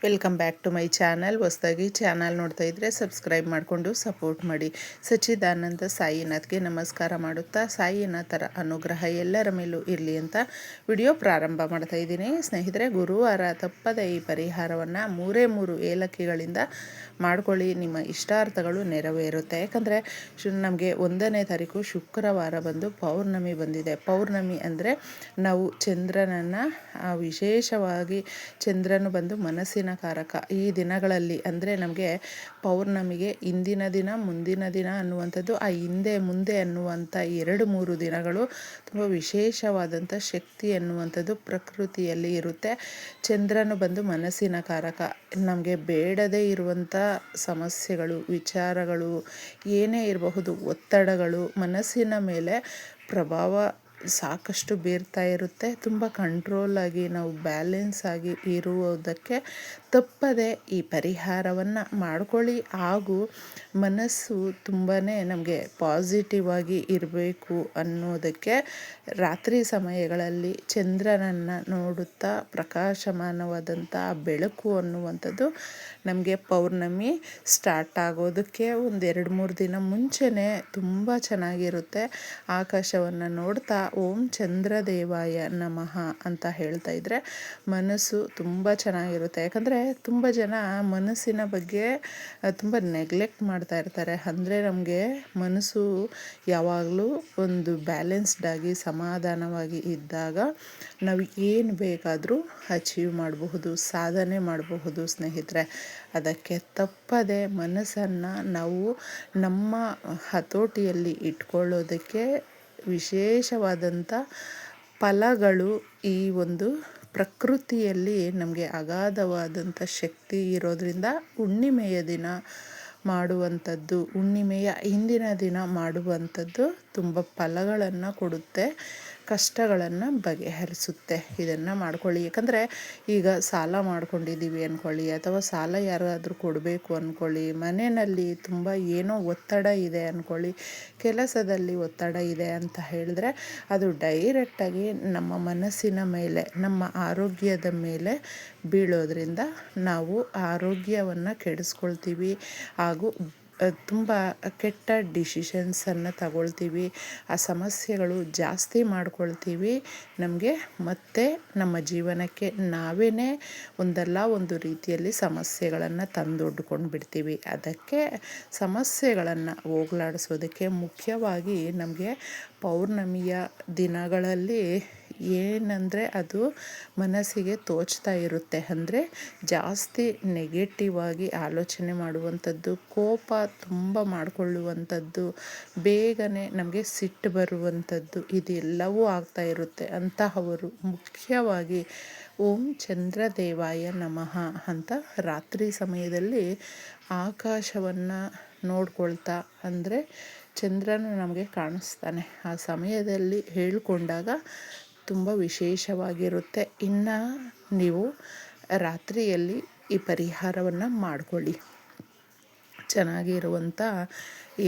Welcome back to my channel. ಹೊಸದಾಗಿ channel ನೋಡ್ತಾ ಇದ್ದರೆ ಸಬ್ಸ್ಕ್ರೈಬ್ ಮಾಡಿಕೊಂಡು ಸಪೋರ್ಟ್ ಮಾಡಿ. ಸಚ್ಚಿದಾನಂದ ಸಾಯಿನಾಥ್ಗೆ ನಮಸ್ಕಾರ ಮಾಡುತ್ತಾ ಸಾಯಿನಾಥರ ಅನುಗ್ರಹ ಎಲ್ಲರ ಮೇಲೂ ಇರಲಿ ಅಂತ ವಿಡಿಯೋ ಪ್ರಾರಂಭ ಮಾಡ್ತಾ ಇದ್ದೀನಿ. ಸ್ನೇಹಿತರೆ, ಗುರುವಾರ ತಪ್ಪದ ಈ ಪರಿಹಾರವನ್ನು 3 ಏಲಕ್ಕಿಗಳಿಂದ ಮಾಡ್ಕೊಳ್ಳಿ. ನಿಮ್ಮ ಇಷ್ಟಾರ್ಥಗಳು ನೆರವೇರುತ್ತೆ. ಯಾಕಂದರೆ ನಮಗೆ 1ನೇ ತಾರೀಕು ಶುಕ್ರವಾರ ಬಂದು ಪೌರ್ಣಮಿ ಬಂದಿದೆ. ಪೌರ್ಣಮಿ ಅಂದರೆ ನಾವು ಚಂದ್ರನನ್ನು ವಿಶೇಷವಾಗಿ ಚಂದ್ರನು ಬಂದು ಮನಸ್ಸಿನ ಕಾರಕ. ಈ ದಿನಗಳಲ್ಲಿ ಅಂದರೆ ನಮಗೆ ಪೌರ್ಣಮಿಗೆ ಇಂದಿನ ದಿನ ಮುಂದಿನ ದಿನ ಅನ್ನುವಂಥದ್ದು, ಆ ಹಿಂದೆ ಮುಂದೆ ಅನ್ನುವಂಥ 2-3 ದಿನಗಳು ತುಂಬ ವಿಶೇಷವಾದಂಥ ಶಕ್ತಿ ಅನ್ನುವಂಥದ್ದು ಪ್ರಕೃತಿಯಲ್ಲಿ ಇರುತ್ತೆ. ಚಂದ್ರನು ಬಂದು ಮನಸ್ಸಿನ ಕಾರಕ. ನಮಗೆ ಬೇಡದೇ ಇರುವಂಥ ಸಮಸ್ಯೆಗಳು, ವಿಚಾರಗಳು ಏನೇ ಇರಬಹುದು, ಒತ್ತಡಗಳು ಮನಸ್ಸಿನ ಮೇಲೆ ಪ್ರಭಾವ ಸಾಕಷ್ಟು ಬೀರ್ತಾ ಇರುತ್ತೆ. ತುಂಬ ಕಂಟ್ರೋಲಾಗಿ ನಾವು ಬ್ಯಾಲೆನ್ಸ್ ಆಗಿ ಇರುವುದಕ್ಕೆ ತಪ್ಪದೆ ಈ ಪರಿಹಾರವನ್ನು ಮಾಡ್ಕೊಳ್ಳಿ. ಹಾಗೂ ಮನಸ್ಸು ತುಂಬಾ ನಮಗೆ ಪಾಸಿಟಿವ್ ಆಗಿ ಇರಬೇಕು ಅನ್ನೋದಕ್ಕೆ ರಾತ್ರಿ ಸಮಯಗಳಲ್ಲಿ ಚಂದ್ರನನ್ನು ನೋಡುತ್ತಾ ಪ್ರಕಾಶಮಾನವಾದಂಥ ಬೆಳಕು ಅನ್ನುವಂಥದ್ದು ನಮಗೆ ಪೌರ್ಣಮಿ ಸ್ಟಾರ್ಟ್ ಆಗೋದಕ್ಕೆ ಒಂದು 2-3 ದಿನ ಮುಂಚೆನೇ ತುಂಬ ಚೆನ್ನಾಗಿರುತ್ತೆ. ಆಕಾಶವನ್ನು ನೋಡ್ತಾ ಓಂ ಚಂದ್ರದೇವಾಯ ನಮಃ ಅಂತ ಹೇಳ್ತಾ ಇದ್ದರೆ ಮನಸ್ಸು ತುಂಬ ಚೆನ್ನಾಗಿರುತ್ತೆ. ಯಾಕಂದರೆ ತುಂಬ ಜನ ಮನಸ್ಸಿನ ಬಗ್ಗೆ ತುಂಬ ನೆಗ್ಲೆಕ್ಟ್ ಮಾಡ್ತಾ ಇರ್ತಾರೆ. ಅಂದರೆ ನಮಗೆ ಮನಸ್ಸು ಯಾವಾಗಲೂ ಒಂದು ಬ್ಯಾಲೆನ್ಸ್ಡ್ ಆಗಿ ಸಮಾಧಾನವಾಗಿ ಇದ್ದಾಗ ನಾವು ಏನು ಬೇಕಾದರೂ ಅಚೀವ್ ಮಾಡಬಹುದು, ಸಾಧನೆ ಮಾಡಬಹುದು. ಸ್ನೇಹಿತರೆ, ಅದಕ್ಕೆ ತಪ್ಪದೆ ಮನಸ್ಸನ್ನು ನಾವು ನಮ್ಮ ಹತೋಟಿಯಲ್ಲಿ ಇಟ್ಕೊಳ್ಳೋದಕ್ಕೆ ವಿಶೇಷವಾದಂಥ ಫಲಗಳು ಈ ಒಂದು ಪ್ರಕೃತಿಯಲ್ಲಿ ನಮಗೆ ಅಗಾಧವಾದಂಥ ಶಕ್ತಿ ಇರೋದರಿಂದ ಹುಣ್ಣಿಮೆಯ ದಿನ ಮಾಡುವಂಥದ್ದು, ಹುಣ್ಣಿಮೆಯ ಹಿಂದಿನ ದಿನ ಮಾಡುವಂಥದ್ದು ತುಂಬ ಫಲಗಳನ್ನು ಕೊಡುತ್ತೆ, ಕಷ್ಟಗಳನ್ನು ಬಗೆಹರಿಸುತ್ತೆ. ಇದನ್ನು ಮಾಡ್ಕೊಳ್ಳಿ. ಯಾಕಂದರೆ ಈಗ ಸಾಲ ಮಾಡ್ಕೊಂಡಿದ್ದೀವಿ ಅಂದ್ಕೊಳ್ಳಿ, ಅಥವಾ ಸಾಲ ಯಾರಾದರೂ ಕೊಡಬೇಕು ಅಂದ್ಕೊಳ್ಳಿ, ಮನೆಯಲ್ಲಿ ತುಂಬ ಏನೋ ಒತ್ತಡ ಇದೆ ಅಂದ್ಕೊಳ್ಳಿ, ಕೆಲಸದಲ್ಲಿ ಒತ್ತಡ ಇದೆ ಅಂತ ಹೇಳಿದ್ರೆ ಅದು ಡೈರೆಕ್ಟಾಗಿ ನಮ್ಮ ಮನಸ್ಸಿನ ಮೇಲೆ, ನಮ್ಮ ಆರೋಗ್ಯದ ಮೇಲೆ ಬೀಳೋದ್ರಿಂದ ನಾವು ಆರೋಗ್ಯವನ್ನು ಕೆಡಿಸ್ಕೊಳ್ತೀವಿ. ಹಾಗೂ ತುಂಬ ಕೆಟ್ಟ ಡಿಸಿಷನ್ಸನ್ನು ತಗೊಳ್ತೀವಿ. ಆ ಸಮಸ್ಯೆಗಳು ಜಾಸ್ತಿ ಮಾಡ್ಕೊಳ್ತೀವಿ. ನಮಗೆ ಮತ್ತೆ ನಮ್ಮ ಜೀವನಕ್ಕೆ ನಾವೇ ಒಂದಲ್ಲ ಒಂದು ರೀತಿಯಲ್ಲಿ ಸಮಸ್ಯೆಗಳನ್ನು ತಂದೊಡ್ಕೊಂಡು ಬಿಡ್ತೀವಿ. ಅದಕ್ಕೆ ಸಮಸ್ಯೆಗಳನ್ನು ಹೋಗಲಾಡಿಸೋದಕ್ಕೆ ಮುಖ್ಯವಾಗಿ ನಮಗೆ ಪೌರ್ಣಮಿಯ ದಿನಗಳಲ್ಲಿ ಏನಂದರೆ ಅದು ಮನಸ್ಸಿಗೆ ತೋಚ್ತಾ ಇರುತ್ತೆ. ಅಂದರೆ ಜಾಸ್ತಿ ನೆಗೆಟಿವ್ ಆಗಿ ಆಲೋಚನೆ ಮಾಡುವಂಥದ್ದು, ಕೋಪ ತುಂಬ ಮಾಡಿಕೊಳ್ಳುವಂಥದ್ದು, ಬೇಗನೆ ನಮಗೆ ಸಿಟ್ಟು ಬರುವಂಥದ್ದು, ಇದೆಲ್ಲವೂ ಆಗ್ತಾ ಇರುತ್ತೆ. ಅಂತಹವರು ಮುಖ್ಯವಾಗಿ ಓಂ ಚಂದ್ರದೇವಾಯ ನಮಃ ಅಂತ ರಾತ್ರಿ ಸಮಯದಲ್ಲಿ ಆಕಾಶವನ್ನು ನೋಡ್ಕೊಳ್ತಾ, ಅಂದರೆ ಚಂದ್ರನು ನಮಗೆ ಕಾಣಿಸ್ತಾನೆ, ಆ ಸಮಯದಲ್ಲಿ ಹೇಳಿಕೊಂಡಾಗ ತುಂಬ ವಿಶೇಷವಾಗಿರುತ್ತೆ. ಇನ್ನು ನೀವು ರಾತ್ರಿಯಲ್ಲಿ ಈ ಪರಿಹಾರವನ್ನು ಮಾಡಿಕೊಳ್ಳಿ. ಚೆನ್ನಾಗಿರುವಂಥ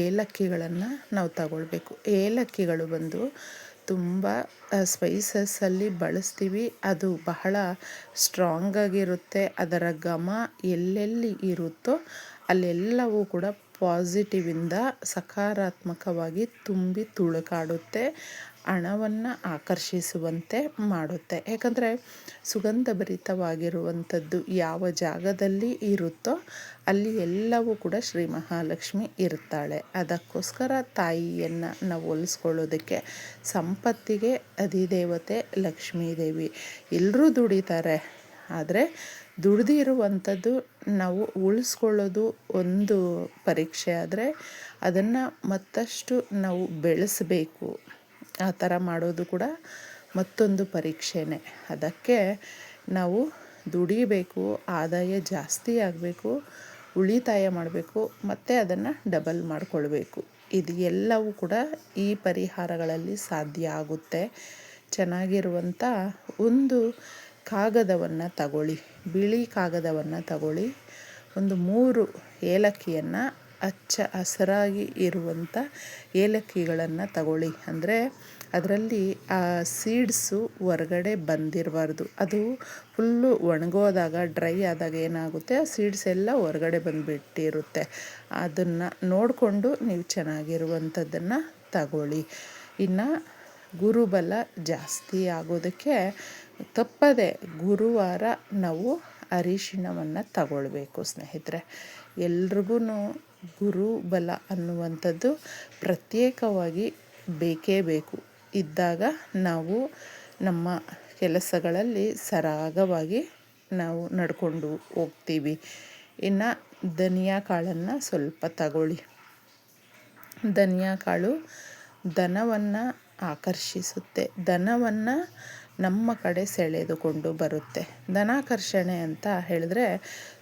ಏಲಕ್ಕಿಗಳನ್ನು ನಾವು ತಗೊಳ್ಬೇಕು. ಏಲಕ್ಕಿಗಳು ಬಂದು ತುಂಬ ಸ್ಪೈಸಸ್ಸಲ್ಲಿ ಬಳಸ್ತೀವಿ. ಅದು ಬಹಳ ಸ್ಟ್ರಾಂಗಾಗಿರುತ್ತೆ. ಅದರ ಘಮ ಎಲ್ಲೆಲ್ಲಿ ಇರುತ್ತೋ ಅಲ್ಲೆಲ್ಲವೂ ಕೂಡ ಪಾಸಿಟಿವಿಂದ ಸಕಾರಾತ್ಮಕವಾಗಿ ತುಂಬಿ ತುಳುಕಾಡುತ್ತೆ, ಹಣವನ್ನು ಆಕರ್ಷಿಸುವಂತೆ ಮಾಡುತ್ತೆ. ಯಾಕಂದರೆ ಸುಗಂಧಭರಿತವಾಗಿರುವಂಥದ್ದು ಯಾವ ಜಾಗದಲ್ಲಿ ಇರುತ್ತೋ ಅಲ್ಲಿ ಎಲ್ಲವೂ ಕೂಡ ಶ್ರೀ ಮಹಾಲಕ್ಷ್ಮಿ ಇರ್ತಾಳೆ. ಅದಕ್ಕೋಸ್ಕರ ತಾಯಿಯನ್ನು ನಾವು ಹೋಲಿಸ್ಕೊಳ್ಳೋದಕ್ಕೆ ಸಂಪತ್ತಿಗೆ ಅಧಿದೇವತೆ ಲಕ್ಷ್ಮೀದೇವಿ. ಎಲ್ಲರೂ ದುಡಿತಾರೆ, ಆದರೆ ದುಡ್ದಿರುವಂಥದ್ದು ನಾವು ಉಳಿಸ್ಕೊಳ್ಳೋದು ಒಂದು ಪರೀಕ್ಷೆ. ಆದರೆ ಅದನ್ನು ಮತ್ತಷ್ಟು ನಾವು ಬೆಳೆಸಬೇಕು. ಆ ಥರ ಮಾಡೋದು ಕೂಡ ಮತ್ತೊಂದು ಪರೀಕ್ಷೆನೇ. ಅದಕ್ಕೆ ನಾವು ದುಡಿಬೇಕು, ಆದಾಯ ಜಾಸ್ತಿ ಆಗಬೇಕು, ಉಳಿತಾಯ ಮಾಡಬೇಕು, ಮತ್ತು ಅದನ್ನು ಡಬಲ್ ಮಾಡಿಕೊಳ್ಬೇಕು. ಇದು ಎಲ್ಲವೂ ಕೂಡ ಈ ಪರಿಹಾರಗಳಲ್ಲಿ ಸಾಧ್ಯ ಆಗುತ್ತೆ. ಚೆನ್ನಾಗಿರುವಂಥ ಒಂದು ಕಾಗದವನ್ನು ತಗೊಳ್ಳಿ, ಬಿಳಿ ಕಾಗದವನ್ನು ತಗೊಳ್ಳಿ, ಒಂದು 3 ಏಲಕ್ಕಿಯನ್ನು ಹಚ್ಚ ಹಸಿರಾಗಿ ಇರುವಂಥ ಏಲಕ್ಕಿಗಳನ್ನು ತಗೊಳ್ಳಿ. ಅಂದರೆ ಅದರಲ್ಲಿ ಆ ಸೀಡ್ಸು ಹೊರಗಡೆ ಬಂದಿರಬಾರ್ದು. ಅದು ಫುಲ್ಲು ಒಣಗೋದಾಗ, ಡ್ರೈ ಆದಾಗ ಏನಾಗುತ್ತೆ, ಆ ಸೀಡ್ಸ್ ಎಲ್ಲ ಹೊರಗಡೆ ಬಂದುಬಿಟ್ಟಿರುತ್ತೆ. ಅದನ್ನು ನೋಡಿಕೊಂಡು ನೀವು ಚೆನ್ನಾಗಿರುವಂಥದ್ದನ್ನು ತಗೊಳ್ಳಿ. ಇನ್ನು ಗುರುಬಲ ಜಾಸ್ತಿ ಆಗೋದಕ್ಕೆ ತಪ್ಪದೆ ಗುರುವಾರ ನಾವು ಅರಿಶಿಣವನ್ನು ತಗೊಳ್ಬೇಕು ಸ್ನೇಹಿತರೆ. ಎಲ್ರಿಗೂ ಗುರುಬಲ ಅನ್ನುವಂಥದ್ದು ಪ್ರತ್ಯೇಕವಾಗಿ ಬೇಕೇ ಬೇಕು. ಇದ್ದಾಗ ನಾವು ನಮ್ಮ ಕೆಲಸಗಳಲ್ಲಿ ಸರಾಗವಾಗಿ ನಾವು ನಡ್ಕೊಂಡು ಹೋಗ್ತೀವಿ. ಇನ್ನು ಧನಿಯಾ ಕಾಳನ್ನು ಸ್ವಲ್ಪ ತಗೊಳ್ಳಿ. ಧನಿಯಾ ಕಾಳು ಧನವನ್ನು ಆಕರ್ಷಿಸುತ್ತೆ, ಧನವನ್ನು ನಮ್ಮ ಕಡೆ ಸೆಳೆದುಕೊಂಡು ಬರುತ್ತೆ. ಧನಾಕರ್ಷಣೆ ಅಂತ ಹೇಳಿದ್ರೆ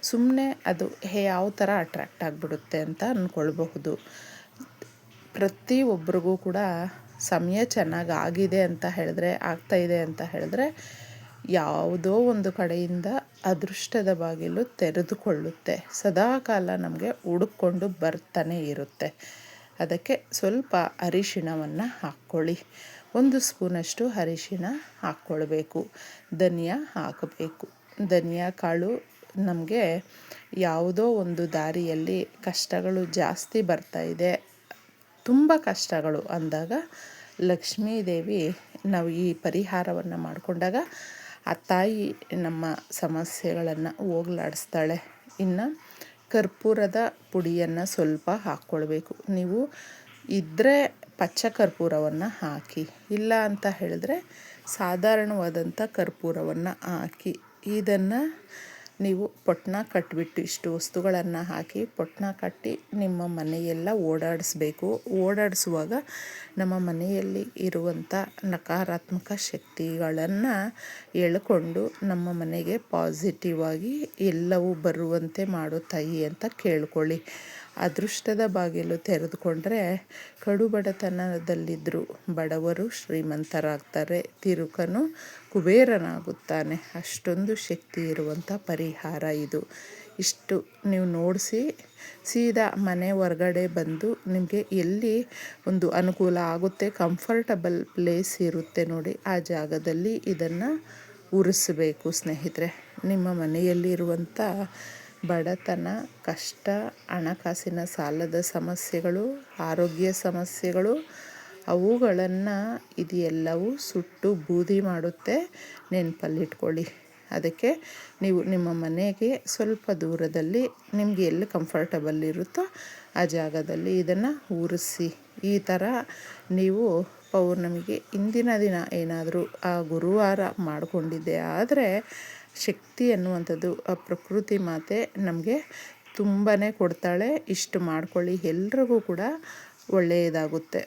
ಸುಮ್ಮನೆ ಅದು ಯಾವ ಥರ ಅಟ್ರ್ಯಾಕ್ಟ್ ಆಗಿಬಿಡುತ್ತೆ ಅಂತ ಅಂದ್ಕೊಳ್ಬಹುದು. ಪ್ರತಿಯೊಬ್ಬರಿಗೂ ಕೂಡ ಸಮಯ ಚೆನ್ನಾಗಿ ಆಗಿದೆ ಅಂತ ಹೇಳಿದ್ರೆ, ಆಗ್ತಾಯಿದೆ ಅಂತ ಹೇಳಿದ್ರೆ, ಯಾವುದೋ ಒಂದು ಕಡೆಯಿಂದ ಅದೃಷ್ಟದ ಬಾಗಿಲು ತೆರೆದುಕೊಳ್ಳುತ್ತೆ. ಸದಾಕಾಲ ನಮಗೆ ಹುಡುಕೊಂಡು ಬರ್ತಾನೆ ಇರುತ್ತೆ. ಅದಕ್ಕೆ ಸ್ವಲ್ಪ ಅರಿಶಿಣವನ್ನು ಹಾಕ್ಕೊಳ್ಳಿ. 1 ಸ್ಪೂನಷ್ಟು ಅರಿಶಿಣ ಹಾಕ್ಕೊಳ್ಬೇಕು. ಧನಿಯಾ ಹಾಕಬೇಕು. ಧನಿಯಾ ಕಾಳು ನಮಗೆ ಯಾವುದೋ ಒಂದು ದಾರಿಯಲ್ಲಿ ಕಷ್ಟಗಳು ಜಾಸ್ತಿ ಬರ್ತಾಯಿದೆ, ತುಂಬ ಕಷ್ಟಗಳು ಅಂದಾಗ ಲಕ್ಷ್ಮೀದೇವಿ ನಾವು ಈ ಪರಿಹಾರವನ್ನು ಮಾಡಿಕೊಂಡಾಗ ಆ ತಾಯಿ ನಮ್ಮ ಸಮಸ್ಯೆಗಳನ್ನು ಹೋಗಲಾಡಿಸ್ತಾಳೆ. ಇನ್ನು ಕರ್ಪೂರದ ಪುಡಿಯನ್ನು ಸ್ವಲ್ಪ ಹಾಕ್ಕೊಳ್ಬೇಕು. ನೀವು ಇದ್ದರೆ ಪಚ್ಚ ಕರ್ಪೂರವನ್ನು ಹಾಕಿ, ಇಲ್ಲ ಅಂತ ಹೇಳಿದ್ರೆ ಸಾಧಾರಣವಾದಂಥ ಕರ್ಪೂರವನ್ನು ಹಾಕಿ. ಇದನ್ನು ನೀವು ಪೊಟ್ಟಣ ಕಟ್ಟಿಬಿಟ್ಟು ಇಷ್ಟು ವಸ್ತುಗಳನ್ನು ಹಾಕಿ ಪೊಟ್ಟಣ ಕಟ್ಟಿ ನಿಮ್ಮ ಮನೆಯೆಲ್ಲ ಓಡಾಡಿಸ್ಬೇಕು. ಓಡಾಡಿಸುವಾಗ ನಮ್ಮ ಮನೆಯಲ್ಲಿ ಇರುವಂಥ ನಕಾರಾತ್ಮಕ ಶಕ್ತಿಗಳನ್ನು ಎಳ್ಕೊಂಡು ನಮ್ಮ ಮನೆಗೆ ಪಾಸಿಟಿವ್ ಆಗಿ ಎಲ್ಲವೂ ಬರುವಂತೆ ಮಾಡೋ ತಾಯಿ ಅಂತ ಕೇಳ್ಕೊಳ್ಳಿ. ಅದೃಷ್ಟದ ಬಾಗಿಲು ತೆರೆದುಕೊಂಡ್ರೆ ಕಡುಬಡತನದಲ್ಲಿದ್ದರೂ ಬಡವರು ಶ್ರೀಮಂತರಾಗ್ತಾರೆ, ತಿರುಕನು ಕುಬೇರನಾಗುತ್ತಾನೆ. ಅಷ್ಟೊಂದು ಶಕ್ತಿ ಇರುವಂಥ ಪರಿಹಾರ ಇದು. ಇಷ್ಟು ನೀವು ನೋಡಿಸಿ ಸೀದಾ ಮನೆ ಹೊರಗಡೆ ಬಂದು ನಿಮಗೆ ಎಲ್ಲಿ ಒಂದು ಅನುಕೂಲ ಆಗುತ್ತೆ, ಕಂಫರ್ಟಬಲ್ ಪ್ಲೇಸ್ ಇರುತ್ತೆ ನೋಡಿ, ಆ ಜಾಗದಲ್ಲಿ ಇದನ್ನು ಉರಿಸಬೇಕು ಸ್ನೇಹಿತರೆ. ನಿಮ್ಮ ಮನೆಯಲ್ಲಿರುವಂಥ ಬಡತನ, ಕಷ್ಟ, ಹಣಕಾಸಿನ ಸಾಲದ ಸಮಸ್ಯೆಗಳು, ಆರೋಗ್ಯ ಸಮಸ್ಯೆಗಳು, ಅವುಗಳನ್ನು ಇದೆಲ್ಲವೂ ಸುಟ್ಟು ಬೂದಿ ಮಾಡುತ್ತೆ, ನೆನಪಲ್ಲಿಟ್ಕೊಳ್ಳಿ. ಅದಕ್ಕೆ ನೀವು ನಿಮ್ಮ ಮನೆಗೆ ಸ್ವಲ್ಪ ದೂರದಲ್ಲಿ ನಿಮಗೆ ಎಲ್ಲಿ ಕಂಫರ್ಟಬಲ್ ಇರುತ್ತೋ ಆ ಜಾಗದಲ್ಲಿ ಇದನ್ನು ಉರಿಸಿ. ಈ ಥರ ನೀವು ಪೌರ್ಣಮಿಗೆ ಇಂದಿನ ದಿನ ಏನಾದರೂ ಆ ಗುರುವಾರ ಮಾಡಿಕೊಂಡಿದ್ದೆ ಆದರೆ ಶಕ್ತಿ ಅನ್ನುವಂಥದ್ದು ಆ ಪ್ರಕೃತಿ ಮಾತೆ ನಮಗೆ ತುಂಬಾ ಕೊಡ್ತಾಳೆ. ಇಷ್ಟು ಮಾಡ್ಕೊಳ್ಳಿ, ಎಲ್ರಿಗೂ ಕೂಡ ಒಳ್ಳೆಯದಾಗುತ್ತೆ.